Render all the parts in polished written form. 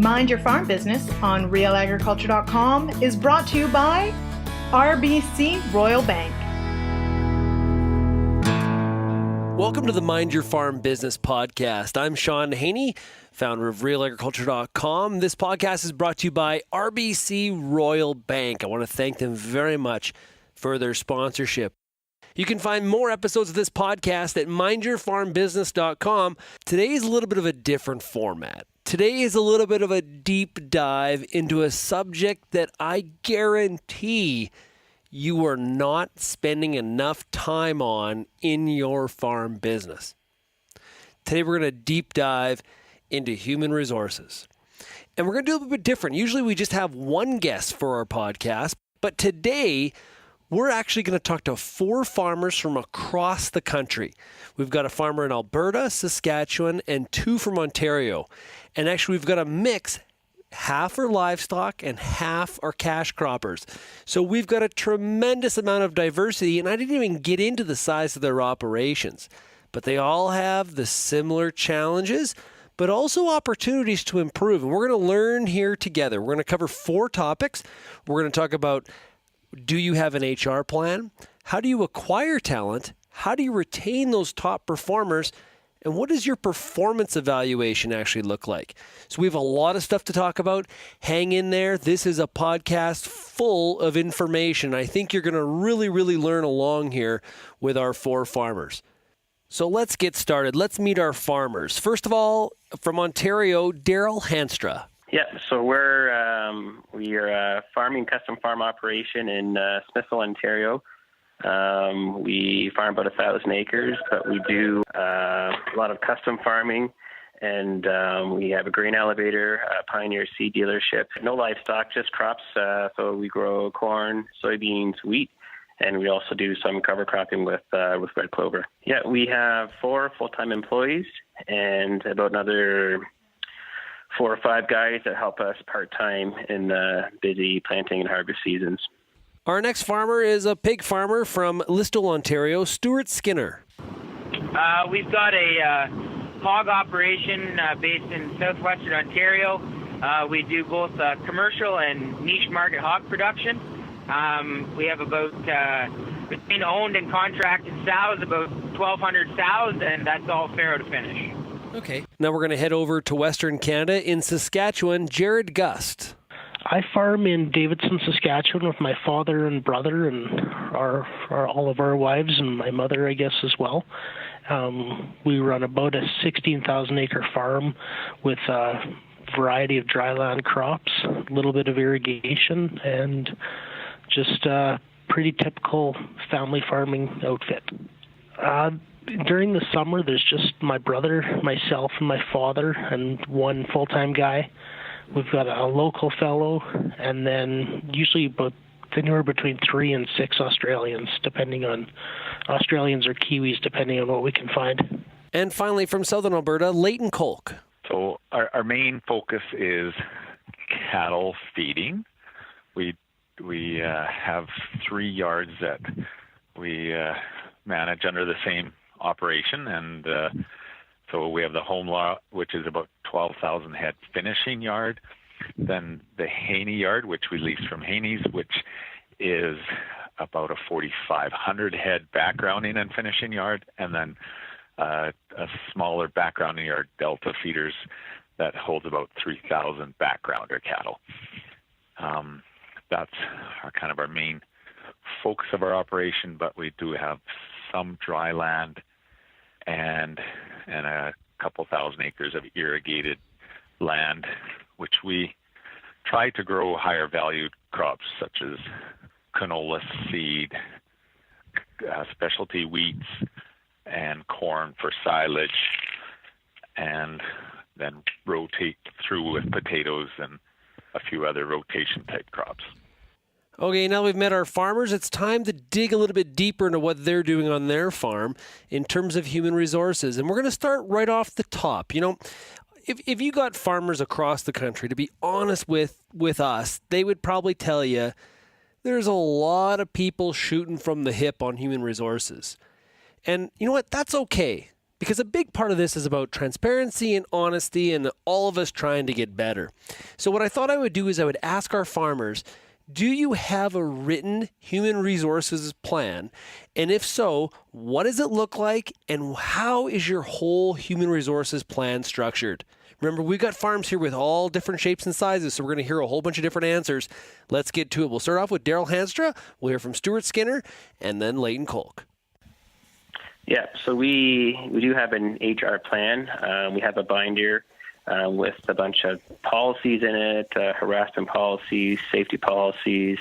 Mind Your Farm Business on realagriculture.com is brought to you by RBC Royal Bank. Welcome to the Mind Your Farm Business podcast. I'm Shaun Haney, founder of realagriculture.com. This podcast is brought to you by RBC Royal Bank. I want to thank them very much for their sponsorship. You can find more episodes of this podcast at mindyourfarmbusiness.com. Today is a little bit of a different format. Today is a little bit of a deep dive into a subject that I guarantee you are not spending enough time on in your farm business. Today we're going to deep dive into human resources. And we're going to do a little bit different. Usually we just have one guest for our podcast, but today we're actually going to talk to 4 farmers from across the country. We've got a farmer in Alberta, Saskatchewan, and 2 from Ontario. And actually we've got a mix. Half are livestock and half are cash croppers. So we've got a tremendous amount of diversity, and I didn't even get into the size of their operations. But they all have the similar challenges, but also opportunities to improve. And we're going to learn here together. We're going to cover 4 topics. We're going to talk about, do you have an HR plan? How do you acquire talent? How do you retain those top performers? And what does your performance evaluation actually look like? So we have a lot of stuff to talk about. Hang in there. This is a podcast full of information. I think you're going to really learn along here with our 4 farmers. So let's get started. Let's meet our farmers. First of all, from Ontario, Daryl Hanstra. Yeah, so we're a farming custom farm operation in Smithville, Ontario. We farm about 1,000 acres, but we do a lot of custom farming, and we have a grain elevator, a Pioneer seed dealership. No livestock, just crops. So we grow corn, soybeans, wheat, and we also do some cover cropping with red clover. Yeah, we have 4 full-time employees and about another 4 or 5 guys that help us part-time in the busy planting and harvest seasons. Our next farmer is a pig farmer from Listowel, Ontario, Stewart Skinner. We've got a hog operation based in southwestern Ontario. We do both commercial and niche market hog production. We have about, between owned and contracted sows, about 1,200 sows, and that's all farrow to finish. Okay. Now we're going to head over to Western Canada in Saskatchewan, Jared Gust. I farm in Davidson, Saskatchewan with my father and brother and all of our wives and my mother, I guess, as well. We run about a 16,000-acre farm with a variety of dryland crops, a little bit of irrigation, and just a pretty typical family farming outfit. During the summer, there's just my brother, myself, and my father, and 1 full-time guy. We've got a local fellow, and then usually anywhere between 3 and 6 Australians, Australians or Kiwis, depending on what we can find. And finally, from Southern Alberta, Leighton Kolk. So our main focus is cattle feeding. We have 3 yards that we manage under the same operation, and so we have the home lot, which is about 12,000 head finishing yard. Then the Haney yard, which we lease from Haney's, which is about a 4,500 head backgrounding and finishing yard. And then a smaller backgrounding yard, Delta feeders, that holds about 3,000 backgrounder cattle. That's our main focus of our operation, but we do have some dry land and a couple thousand acres of irrigated land, which we try to grow higher valued crops such as canola seed, specialty wheats, and corn for silage, and then rotate through with potatoes and a few other rotation type crops. Okay, now we've met our farmers, it's time to dig a little bit deeper into what they're doing on their farm in terms of human resources. And we're going to start right off the top. You know, if you got farmers across the country, to be honest with us, they would probably tell you there's a lot of people shooting from the hip on human resources. And you know what? That's okay. because a big part of this is about transparency and honesty and all of us trying to get better. So what I thought I would do is I would ask our farmers, do you have a written human resources plan? And if so, what does it look like? And how is your whole human resources plan structured? Remember, we've got farms here with all different shapes and sizes, so we're going to hear a whole bunch of different answers. Let's get to it. We'll start off with Daryl Hanstra. We'll hear from Stewart Skinner, and then Leighton Kolk. Yeah, so we do have an HR plan. We have a binder with a bunch of policies in it, harassment policies, safety policies.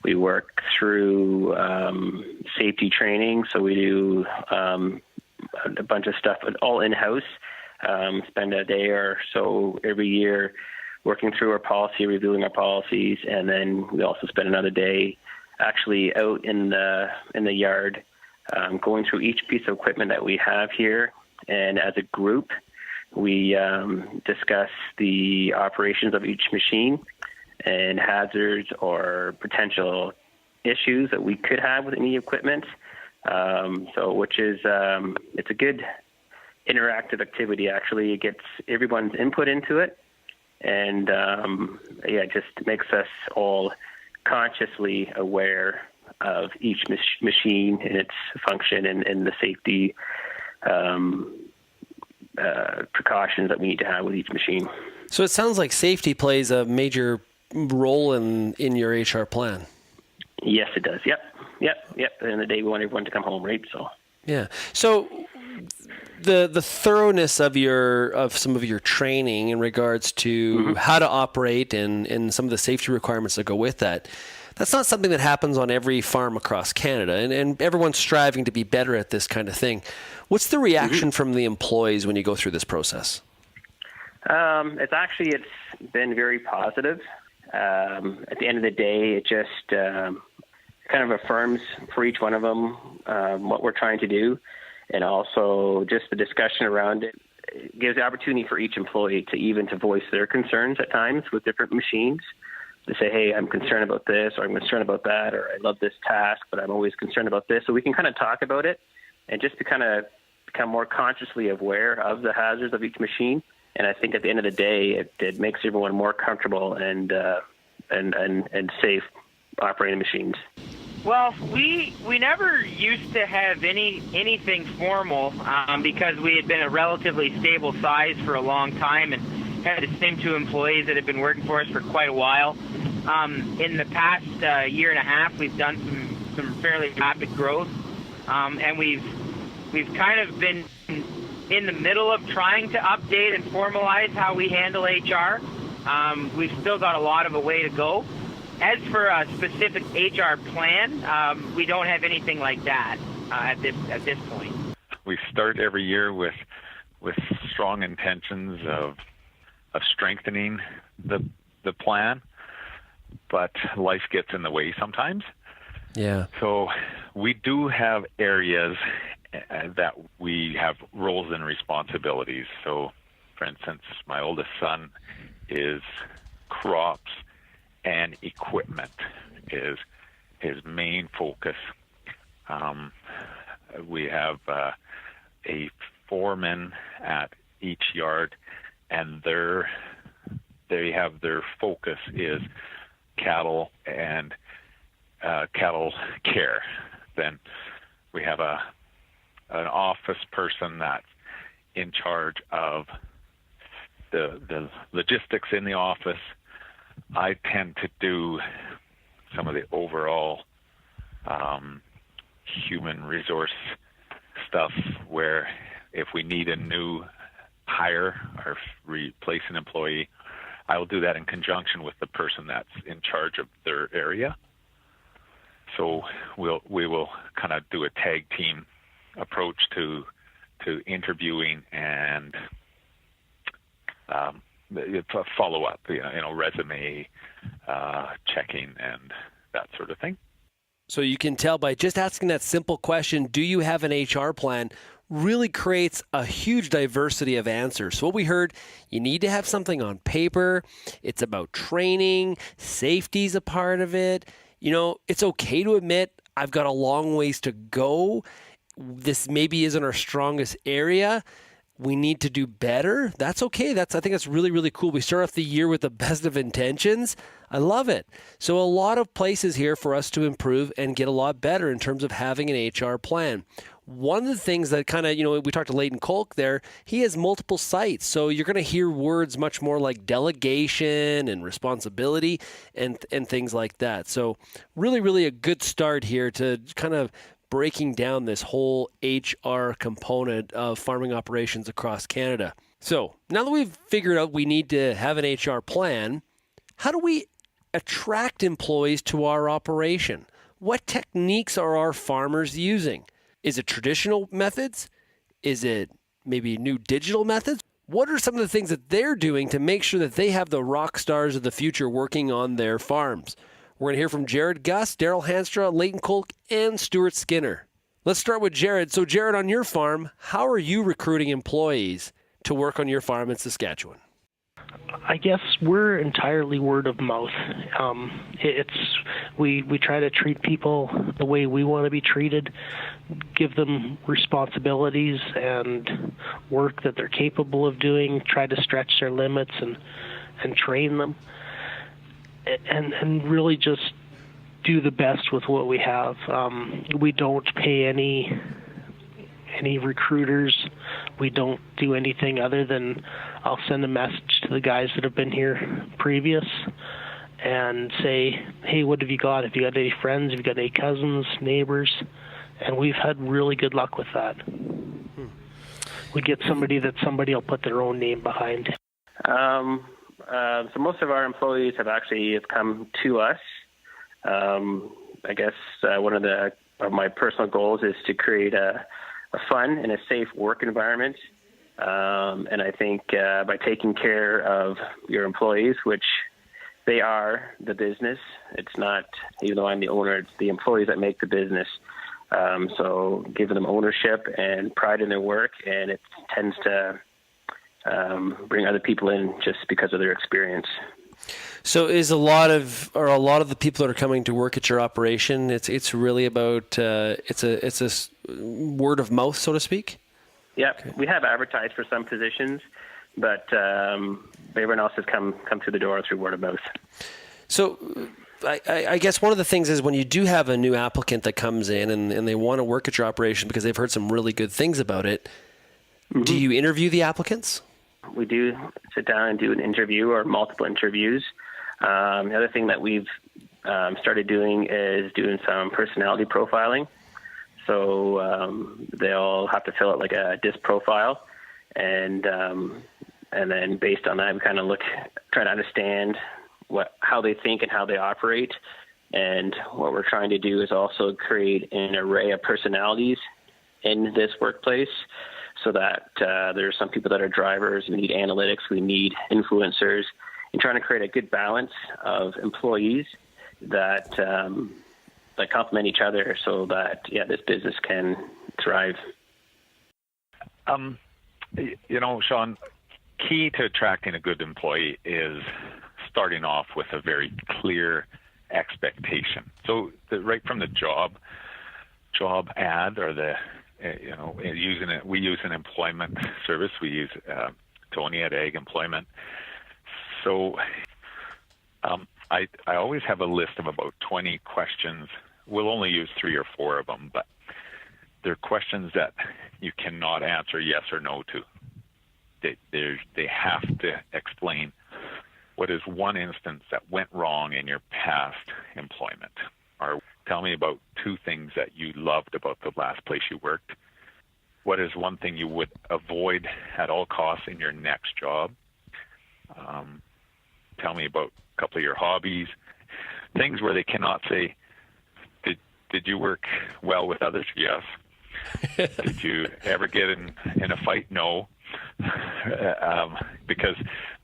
We work through safety training, so we do a bunch of stuff all in-house. Spend a day or so every year working through our policy, reviewing our policies, and then we also spend another day actually out in the yard going through each piece of equipment that we have here. And as a group, we discuss the operations of each machine and hazards or potential issues that we could have with any equipment. Which is it's a good interactive activity. Actually, it gets everyone's input into it, and it just makes us all consciously aware of each machine and its function and the safety precautions that we need to have with each machine. So it sounds like safety plays a major role in your HR plan. Yes, it does. Yep. At the end of the day, we want everyone to come home, right? So. Yeah. So the thoroughness of some of your training in regards to how to operate and some of the safety requirements that go with that, that's not something that happens on every farm across Canada, and everyone's striving to be better at this kind of thing. What's the reaction from the employees when you go through this process? It's been very positive. At the end of the day, it just kind of affirms for each one of them what we're trying to do, and also just the discussion around it. It gives the opportunity for each employee to voice their concerns at times with different machines, to say, hey, I'm concerned about this, or I'm concerned about that, or I love this task, but I'm always concerned about this. So we can kind of talk about it and just to kind of become more consciously aware of the hazards of each machine. And I think at the end of the day, it makes everyone more comfortable and safe operating machines. Well, we never used to have anything formal because we had been a relatively stable size for a long time and had the same two employees that had been working for us for quite a while. In the past year and a half, we've done some fairly rapid growth, and we've kind of been in the middle of trying to update and formalize how we handle HR. We've still got a lot of a way to go. As for a specific HR plan, we don't have anything like that at this point. We start every year with strong intentions of strengthening the plan, but life gets in the way sometimes. Yeah. So we do have areas that we have roles and responsibilities. So, for instance, my oldest son is crops and equipment is his main focus. We have a foreman at each yard, and they have their focus is cattle and cattle care. Then we have an office person that's in charge of the logistics in the office. I tend to do some of the overall human resource stuff, where if we need a new hire or replace an employee, I will do that in conjunction with the person that's in charge of their area. So we will kind of do a tag team approach to interviewing and follow up, resume checking and that sort of thing. So you can tell by just asking that simple question, do you have an HR plan, really creates a huge diversity of answers. So what we heard, you need to have something on paper. It's about training. Safety's a part of it. It's okay to admit I've got a long ways to go. this maybe isn't our strongest area, we need to do better, that's okay. I think that's really, really cool. We start off the year with the best of intentions. I love it. So a lot of places here for us to improve and get a lot better in terms of having an HR plan. One of the things that kind of, we talked to Leighton Kolk there, he has multiple sites. So you're going to hear words much more like delegation and responsibility and things like that. So really, really a good start here to kind of breaking down this whole HR component of farming operations across Canada. So now that we've figured out we need to have an HR plan, how do we attract employees to our operation? What techniques are our farmers using? Is it traditional methods? Is it maybe new digital methods? What are some of the things that they're doing to make sure that they have the rock stars of the future working on their farms? We're going to hear from Jared Gus, Daryl Hanstra, Leighton Kolk, and Stewart Skinner. Let's start with Jared. So Jared, on your farm, how are you recruiting employees to work on your farm in Saskatchewan? I guess we're entirely word of mouth. We try to treat people the way we want to be treated, give them responsibilities and work that they're capable of doing, try to stretch their limits and train them. And really just do the best with what we have. We don't pay any recruiters. We don't do anything other than I'll send a message to the guys that have been here previous and say, hey, what have you got? Have you got any friends? Have you got any cousins, neighbors? And we've had really good luck with that. We get somebody that somebody will put their own name behind. So most of our employees have come to us. I guess one of my personal goals is to create a fun and a safe work environment. And I think by taking care of your employees, which they are the business, it's not, even though I'm the owner, it's the employees that make the business. So giving them ownership and pride in their work, and it tends to bring other people in just because of their experience. So is a lot of the people that are coming to work at your operation, it's really about it's a word of mouth, so to speak? Yeah, okay. We have advertised for some positions, but everyone else has come through the door through word of mouth. So I guess one of the things is when you do have a new applicant that comes in and they want to work at your operation because they've heard some really good things about it, mm-hmm. Do you interview the applicants? We do sit down and do an interview or multiple interviews. The other thing that we've started doing is doing some personality profiling. So they'll have to fill out like a DISC profile, and then based on that, we kind of try to understand how they think and how they operate. And what we're trying to do is also create an array of personalities in this workplace, so that there's some people that are drivers. We need analytics. We need influencers. And trying to create a good balance of employees that complement each other, so that this business can thrive. Shaun, key to attracting a good employee is starting off with a very clear expectation. So right from the job ad or we use an employment service. We use Tony at Ag Employment. So I always have a list of about 20 questions. We'll only use 3 or 4 of them, but they're questions that you cannot answer yes or no to. They have to explain what is one instance that went wrong in your past employment, or tell me about 2 things that you loved about the last place you worked. What is one thing you would avoid at all costs in your next job? Tell me about a couple of your hobbies. Things where they cannot say, did you work well with others? Yes. Did you ever get in a fight? No. Because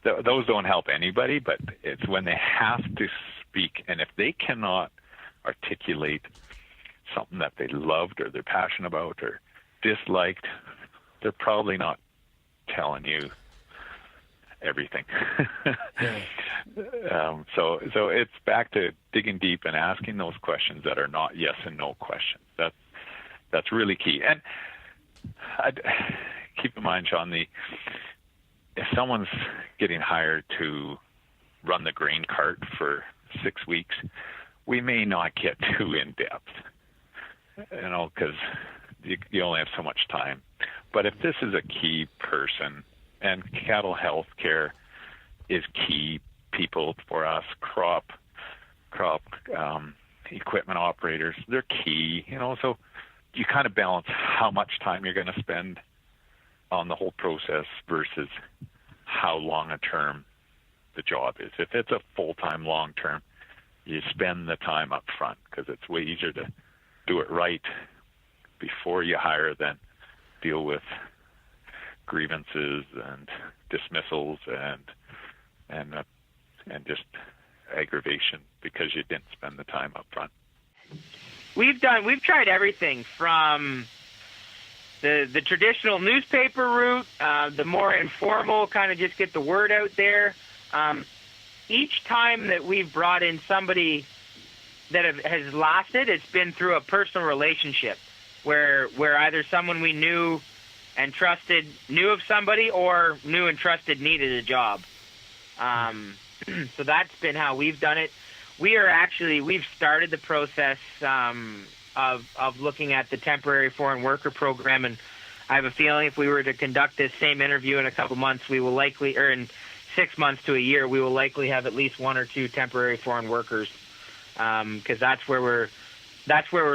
those don't help anybody, but it's when they have to speak. And if they cannot articulate something that they loved or they're passionate about or disliked, they're probably not telling you everything. So it's back to digging deep and asking those questions that are not yes and no questions. That's really key. And I'd keep in mind, Shaun, if someone's getting hired to run the grain cart for 6 weeks, we may not get too in depth, because you only have so much time. But if this is a key person, and cattle health care is key people for us, crop equipment operators, they're key, so you kind of balance how much time you're going to spend on the whole process versus how long a term the job is. If it's a full-time, long-term, you spend the time up front because it's way easier to do it right before you hire than deal with grievances and dismissals and just aggravation because you didn't spend the time up front. We've tried everything from the traditional newspaper route, the more informal, kind of just get the word out there. Each time that we've brought in somebody that has lasted, it's been through a personal relationship where either someone we knew and trusted knew of somebody or knew and trusted needed a job. So that's been how we've done it. We've started the process of looking at the temporary foreign worker program, and I have a feeling if we were to conduct this same interview in a couple months, we will likely, or in 6 months to a year, we will likely have at least 1 or 2 temporary foreign workers, because that's where we're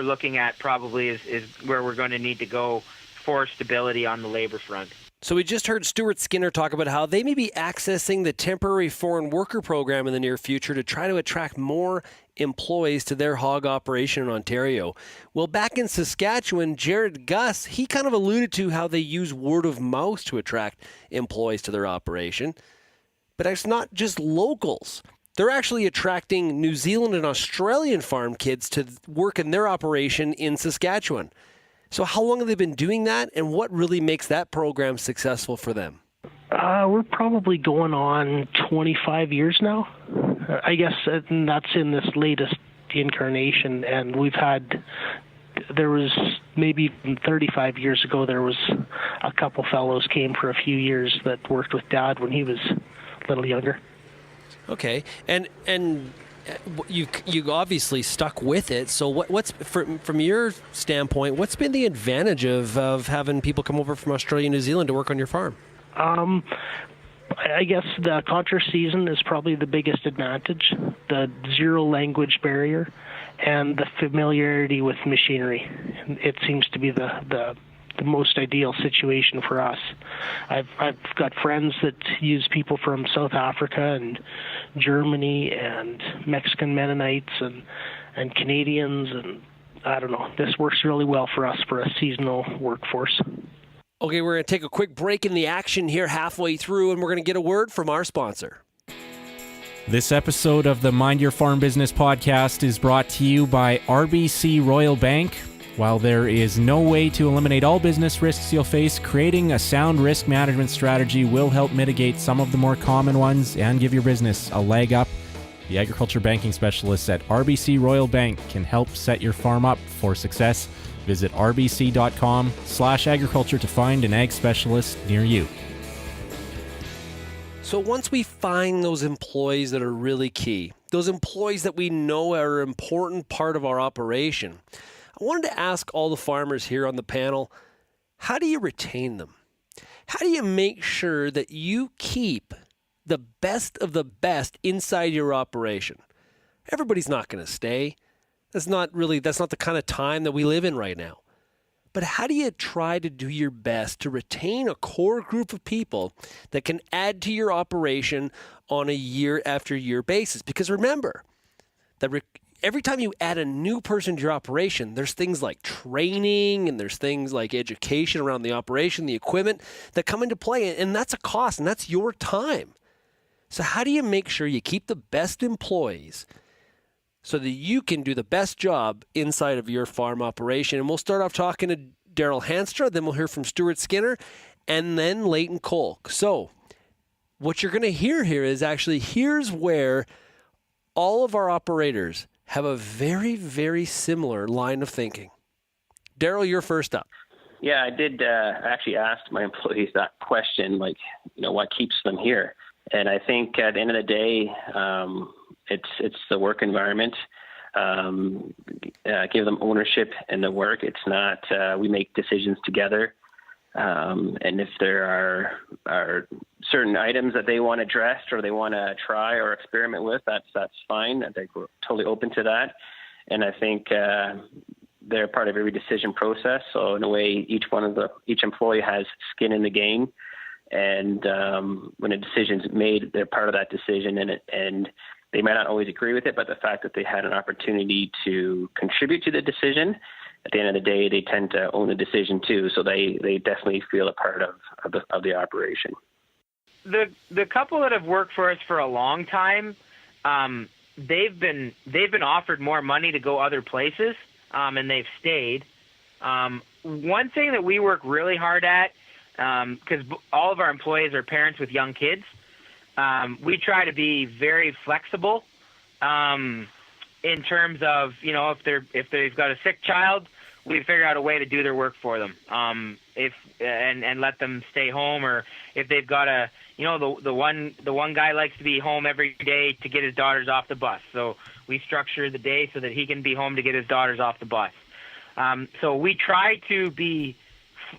looking at probably is where we're going to need to go for stability on the labor front. So we just heard Stewart Skinner talk about how they may be accessing the temporary foreign worker program in the near future to try to attract more employees to their hog operation in Ontario. Well, back in Saskatchewan, Jared Gus, he kind of alluded to how they use word of mouth to attract employees to their operation. But it's not just locals. They're actually attracting New Zealand and Australian farm kids to work in their operation in Saskatchewan. So how long have they been doing that, and what really makes that program successful for them? We're probably going on 25 years now. I guess that's in this latest incarnation, and there was maybe 35 years ago, there was a couple fellows came for a few years that worked with Dad when he was a little younger. Okay, and you obviously stuck with it. So what's from your standpoint, what's been the advantage of having people come over from Australia and New Zealand to work on your farm? I guess the contra season is probably the biggest advantage, the zero language barrier, and the familiarity with machinery. It seems to be the most ideal situation for us. I've got friends that use people from South Africa and Germany and Mexican Mennonites and Canadians, and I don't know. This works really well for us for a seasonal workforce. Okay, we're going to take a quick break in the action here halfway through, and we're going to get a word from our sponsor. This episode of the Mind Your Farm Business podcast is brought to you by RBC Royal Bank. While there is no way to eliminate all business risks you'll face, creating a sound risk management strategy will help mitigate some of the more common ones and give your business a leg up. The agriculture banking specialists at RBC Royal Bank can help set your farm up for success. Visit rbc.com/agriculture to find an ag specialist near you. So once we find those employees that are really key, those employees that we know are an important part of our operation, I wanted to ask all the farmers here on the panel, how do you retain them? How do you make sure that you keep the best of the best inside your operation? Everybody's not going to stay. That's not the kind of time that we live in right now. But how do you try to do your best to retain a core group of people that can add to your operation on a year after year basis? Because remember that every time you add a new person to your operation, there's things like training and there's things like education around the operation, the equipment that come into play, and that's a cost, and that's your time. So how do you make sure you keep the best employees so that you can do the best job inside of your farm operation? And we'll start off talking to Daryl Hanstra, then we'll hear from Stewart Skinner, and then Leighton Kolk. So what you're going to hear here is actually here's where all of our operators have a very, very similar line of thinking. Daryl, you're first up. Yeah, I did actually ask my employees that question, like, what keeps them here? And I think at the end of the day, it's the work environment. Give them ownership in the work. It's not, we make decisions together. And if there are certain items that they want addressed or they want to try or experiment with, that's fine. I think we're totally open to that. And I think they're part of every decision process. So in a way, each employee has skin in the game. And when a decision's made, they're part of that decision. And they might not always agree with it, but the fact that they had an opportunity to contribute to the decision, at the end of the day, they tend to own the decision too. So they definitely feel a part of the operation. The couple that have worked for us for a long time, they've been offered more money to go other places, and they've stayed. One thing that we work really hard at, because all of our employees are parents with young kids, we try to be very flexible in terms of, if they've got a sick child, we figure out a way to do their work for them, and let them stay home. Or if they've got the one guy likes to be home every day to get his daughters off the bus, so we structure the day so that he can be home to get his daughters off the bus. So we try to be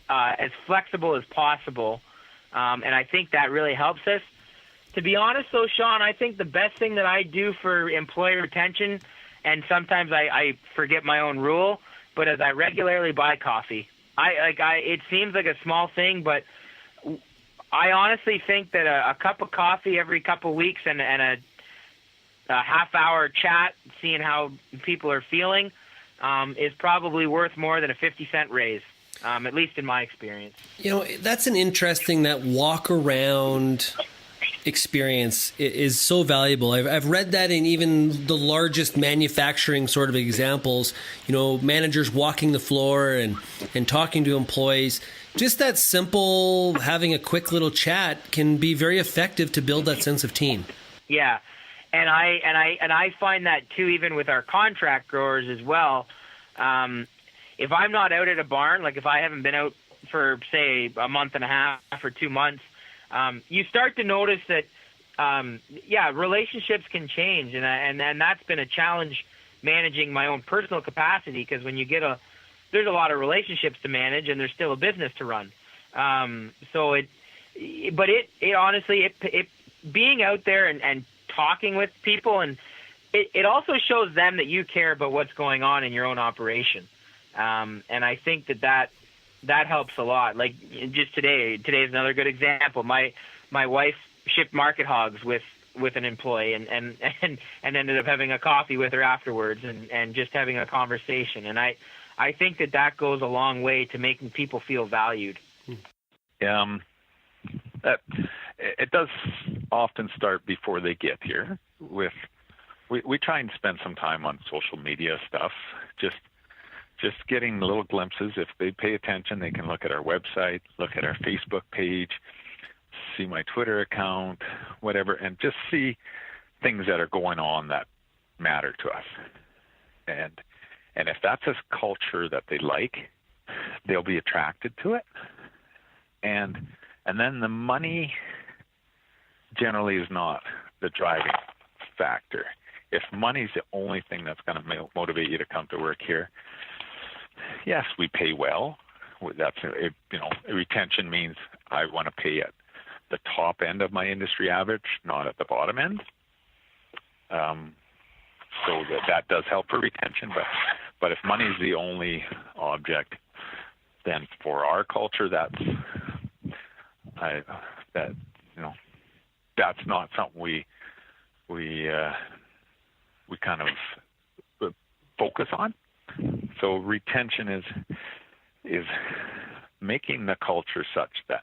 as flexible as possible, and I think that really helps us. To be honest, though, Shaun, I think the best thing that I do for employee retention, and sometimes I forget my own rule, but as I regularly buy coffee. It seems like a small thing, but I honestly think that a cup of coffee every couple of weeks and a half-hour chat, seeing how people are feeling, is probably worth more than a 50-cent raise, at least in my experience. That's an interesting, that walk-around experience is so valuable. I've read that in even the largest manufacturing sort of examples, managers walking the floor and talking to employees. Just that simple, having a quick little chat can be very effective to build that sense of team. Yeah. And I find that too, even with our contract growers as well. If I'm not out at a barn, like if I haven't been out for, say, a month and a half or 2 months, you start to notice that, relationships can change, and that's been a challenge managing my own personal capacity, because when you there's a lot of relationships to manage, and there's still a business to run. But it honestly, being out there and talking with people, and it also shows them that you care about what's going on in your own operation, and I think that helps a lot. Like just today's another good example. My wife shipped market hogs with an employee and ended up having a coffee with her afterwards and just having a conversation. And I think that goes a long way to making people feel valued. It does often start before they get here. We try and spend some time on social media stuff, just getting little glimpses. If they pay attention, they can look at our website, look at our Facebook page, see my Twitter account, whatever, and just see things that are going on that matter to us. And if that's a culture that they like, they'll be attracted to it. And then the money generally is not the driving factor. If money's the only thing that's going to motivate you to come to work here, yes, we pay well. That's retention means I want to pay at the top end of my industry average, not at the bottom end. So that does help for retention. But if money is the only object, then for our culture, that's not something we kind of focus on. So retention is making the culture such that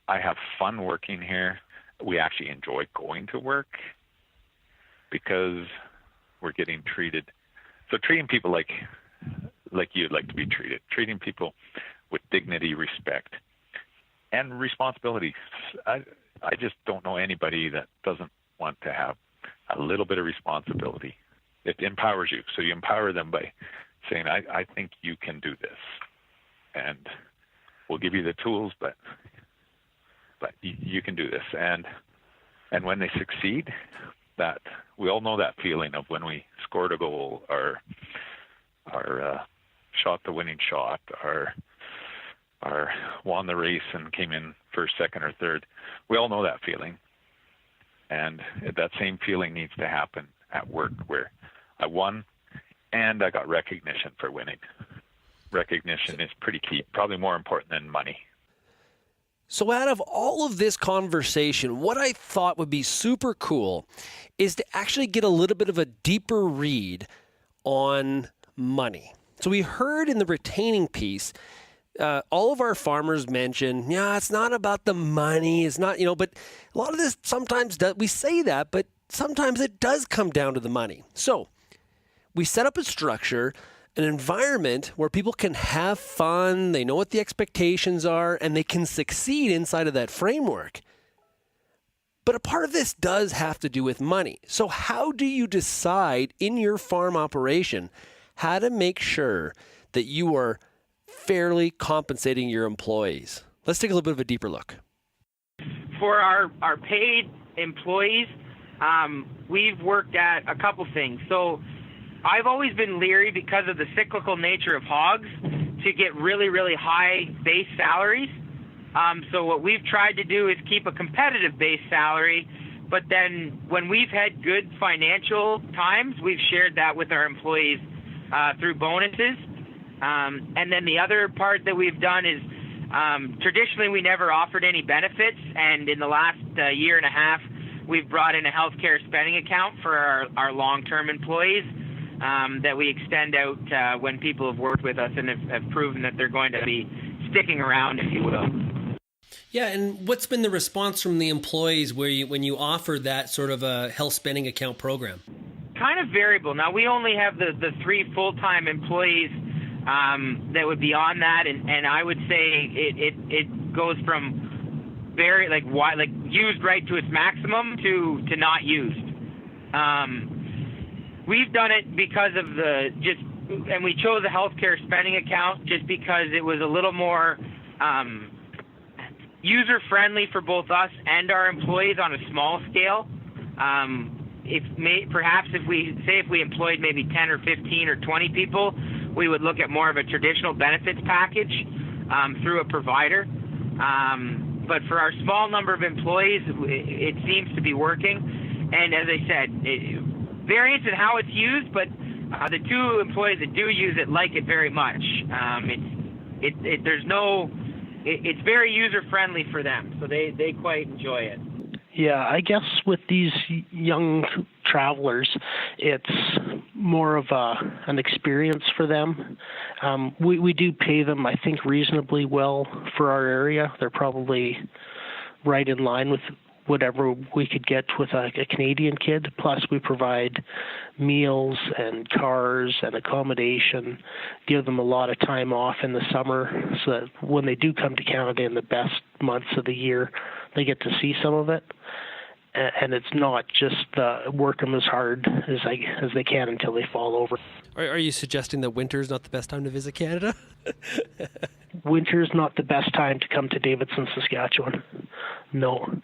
I have fun working here. We actually enjoy going to work because we're getting treated. So treating people like you'd like to be treated, treating people with dignity, respect, and responsibility. I just don't know anybody that doesn't want to have a little bit of responsibility. It empowers you. So you empower them by saying, I think you can do this, and we'll give you the tools, but you can do this. And when they succeed, that we all know that feeling of when we scored a goal or shot the winning shot or won the race and came in first, second, or third. We all know that feeling. And that same feeling needs to happen at work, where I won and I got recognition for winning. Recognition is pretty key, probably more important than money. So out of all of this conversation, what I thought would be super cool is to actually get a little bit of a deeper read on money. So we heard in the retaining piece, all of our farmers mentioned, it's not about the money. It's not, but a lot of this sometimes we say that, but sometimes it does come down to the money. So we set up a structure, an environment where people can have fun, they know what the expectations are, and they can succeed inside of that framework. But a part of this does have to do with money. So how do you decide in your farm operation how to make sure that you are fairly compensating your employees? Let's take a little bit of a deeper look. For our paid employees, we've worked at a couple things. So I've always been leery, because of the cyclical nature of hogs, to get really, really high base salaries. So what we've tried to do is keep a competitive base salary, but then when we've had good financial times, we've shared that with our employees through bonuses. And then the other part that we've done is traditionally we never offered any benefits, and in the last year and a half, we've brought in a healthcare spending account for our long-term employees that we extend out when people have worked with us and have proven that they're going to be sticking around, if you will. Yeah, and what's been the response from the employees when you offer that sort of a health spending account program? Kind of variable. Now, we only have the 3 full-time employees that would be on that, and I would say it goes from very used right to its maximum to not used. We've done it because of and we chose a healthcare spending account just because it was a little more user-friendly for both us and our employees on a small scale. Perhaps if we employed maybe 10 or 15 or 20 people, we would look at more of a traditional benefits package through a provider. But for our small number of employees, it seems to be working. And as I said, variance in how it's used, but the 2 employees that do use it like it very much. It's very user-friendly for them, so they quite enjoy it. Yeah, I guess with these young travelers, it's more of an experience for them. We do pay them, I think, reasonably well for our area. They're probably right in line with whatever we could get with a Canadian kid. Plus, we provide meals and cars and accommodation, give them a lot of time off in the summer so that when they do come to Canada in the best months of the year, they get to see some of it. And it's not just work them as hard as they can until they fall over. Are you suggesting that winter is not the best time to visit Canada? Winter is not the best time to come to Davidson, Saskatchewan. No.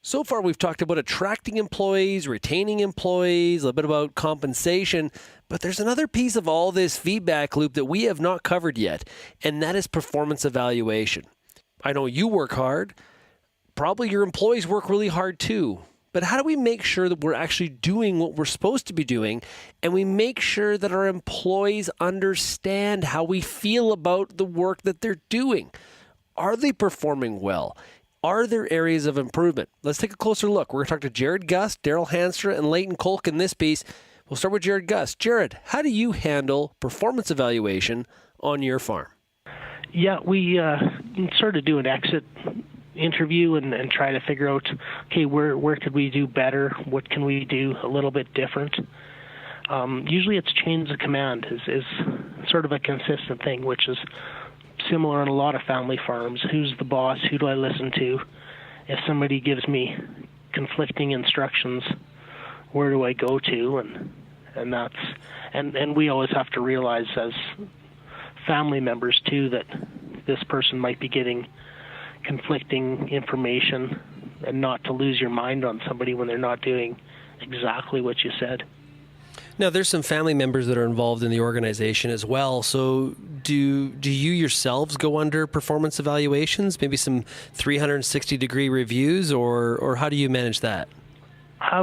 So far, we've talked about attracting employees, retaining employees, a little bit about compensation, but there's another piece of all this feedback loop that we have not covered yet, and that is performance evaluation. I know you work hard. Probably your employees work really hard too. But how do we make sure that we're actually doing what we're supposed to be doing, and we make sure that our employees understand how we feel about the work that they're doing? Are they performing well? Are there areas of improvement? Let's take a closer look. We're going to talk to Jared Gust, Daryl Hanstra, and Leighton Kolk in this piece. We'll start with Jared Gust. Jared, how do you handle performance evaluation on your farm? Yeah, we sort of do an exit interview and try to figure out, okay, where could we do better? What can we do a little bit different? Usually it's chains of command is sort of a consistent thing, which is similar on a lot of family farms. Who's the boss? Who do I listen to? If somebody gives me conflicting instructions, where do I go to? and we always have to realize as family members too that this person might be getting conflicting information, and not to lose your mind on somebody when they're not doing exactly what you said. Now, there's some family members that are involved in the organization as well. So do you yourselves go under performance evaluations, maybe some 360-degree reviews, or how do you manage that?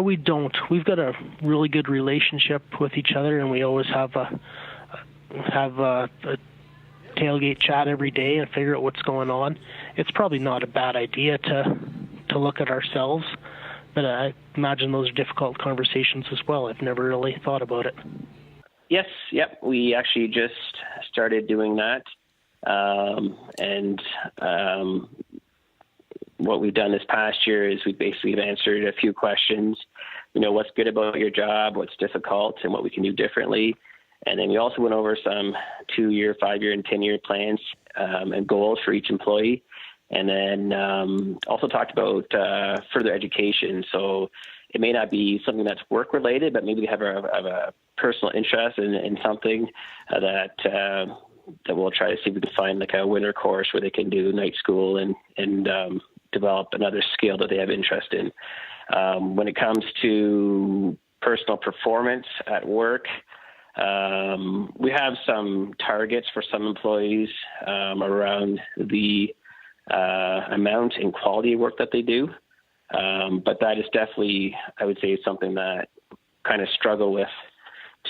We don't. We've got a really good relationship with each other, and we always have a tailgate chat every day and figure out what's going on. It's probably not a bad idea to look at ourselves, but I imagine those are difficult conversations as well. I've never really thought about it. Yes, yep. We actually just started doing that. What we've done this past year is we basically have answered a few questions. What's good about your job, what's difficult, and what we can do differently. And then we also went over some 2-year, 5-year, and 10-year plans and goals for each employee. And then also talked about further education. So it may not be something that's work-related, but maybe they have a personal interest in something that we'll try to see if we can find like a winter course where they can do night school and develop another skill that they have interest in. When it comes to personal performance at work, we have some targets for some employees around the amount and quality of work that they do. But that is definitely, I would say, something that kind of struggle with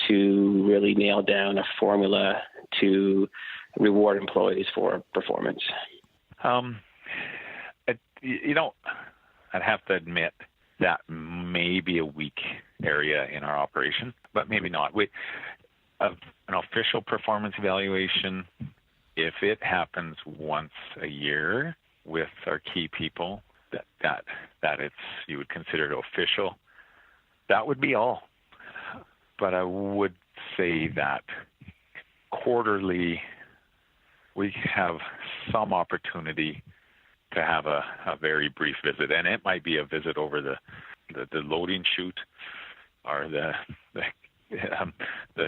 to really nail down a formula to reward employees for performance. I'd have to admit that may be a weak area in our operation, but maybe not. An official performance evaluation, if it happens once a year with our key people, that it's, you would consider it official, that would be all. But I would say that quarterly we have some opportunity to have a very brief visit, and it might be a visit over the loading chute, or the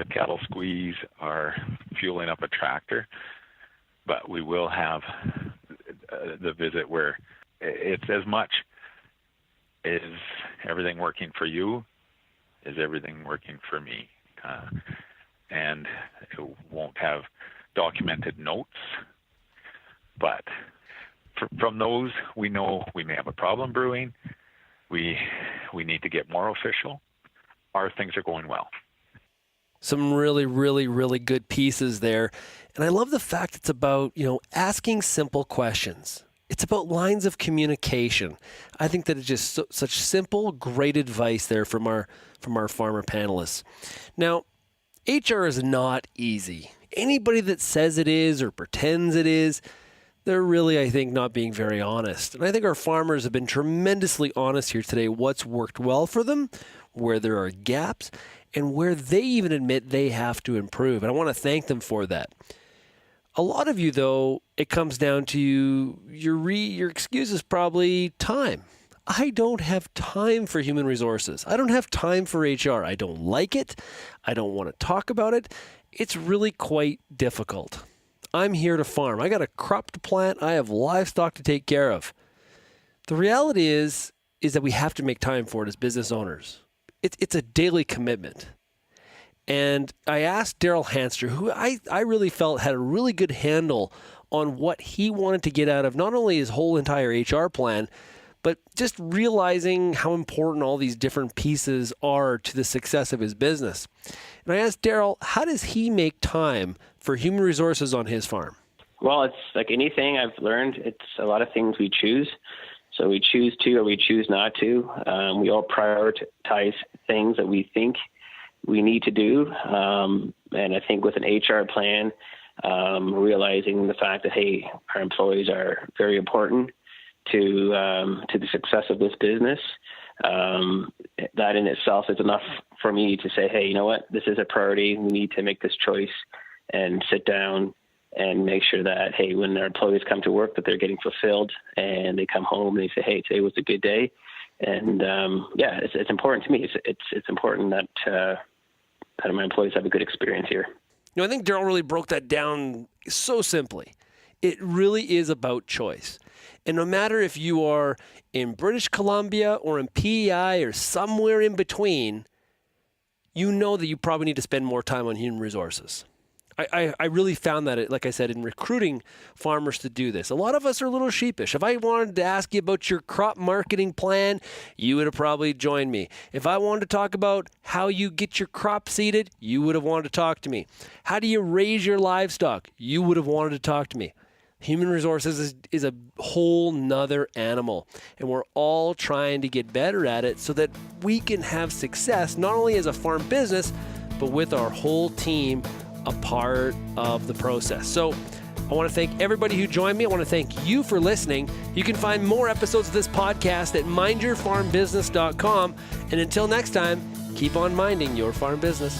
cattle squeeze, or fueling up a tractor. But we will have the visit where it's as much, is everything working for you? Is everything working for me? And it won't have documented notes, but from those, we know we may have a problem brewing. We need to get more official, or things are going well. Some really, really, really good pieces there. And I love the fact it's about, asking simple questions. It's about lines of communication. I think that it's just such simple, great advice there from our farmer panelists. Now, HR is not easy. Anybody that says it is or pretends it is, they're really, I think, not being very honest. And I think our farmers have been tremendously honest here today, what's worked well for them, where there are gaps, and where they even admit they have to improve. And I want to thank them for that. A lot of you, though, it comes down to your excuse is probably time. I don't have time for human resources. I don't have time for HR. I don't like it. I don't want to talk about it. It's really quite difficult. I'm here to farm. I got a crop to plant. I have livestock to take care of. The reality is that we have to make time for it as business owners. It's a daily commitment. And I asked Daryl Hanster, who I really felt had a really good handle on what he wanted to get out of not only his whole entire HR plan, but just realizing how important all these different pieces are to the success of his business. And I asked Daryl, how does he make time for human resources on his farm? Well, it's like anything I've learned. It's a lot of things we choose. So we choose to or we choose not to. We all prioritize things that we think we need to do. And I think with an HR plan, realizing the fact that, hey, our employees are very important to the success of this business, that in itself is enough for me to say, hey, you know what, this is a priority. We need to make this choice and sit down and make sure that, hey, when our employees come to work, that they're getting fulfilled, and they come home and they say, hey, today was a good day. And it's important to me. It's important that that my employees have a good experience here. I think Daryl really broke that down so simply. It really is about choice. And no matter if you are in British Columbia or in PEI or somewhere in between, you know that you probably need to spend more time on human resources. I really found that, like I said, in recruiting farmers to do this. A lot of us are a little sheepish. If I wanted to ask you about your crop marketing plan, you would have probably joined me. If I wanted to talk about how you get your crop seeded, you would have wanted to talk to me. How do you raise your livestock? You would have wanted to talk to me. Human resources is a whole nother animal, and we're all trying to get better at it so that we can have success, not only as a farm business, but with our whole team a part of the process. So I want to thank everybody who joined me. I want to thank you for listening. You can find more episodes of this podcast at mindyourfarmbusiness.com. And until next time, keep on minding your farm business.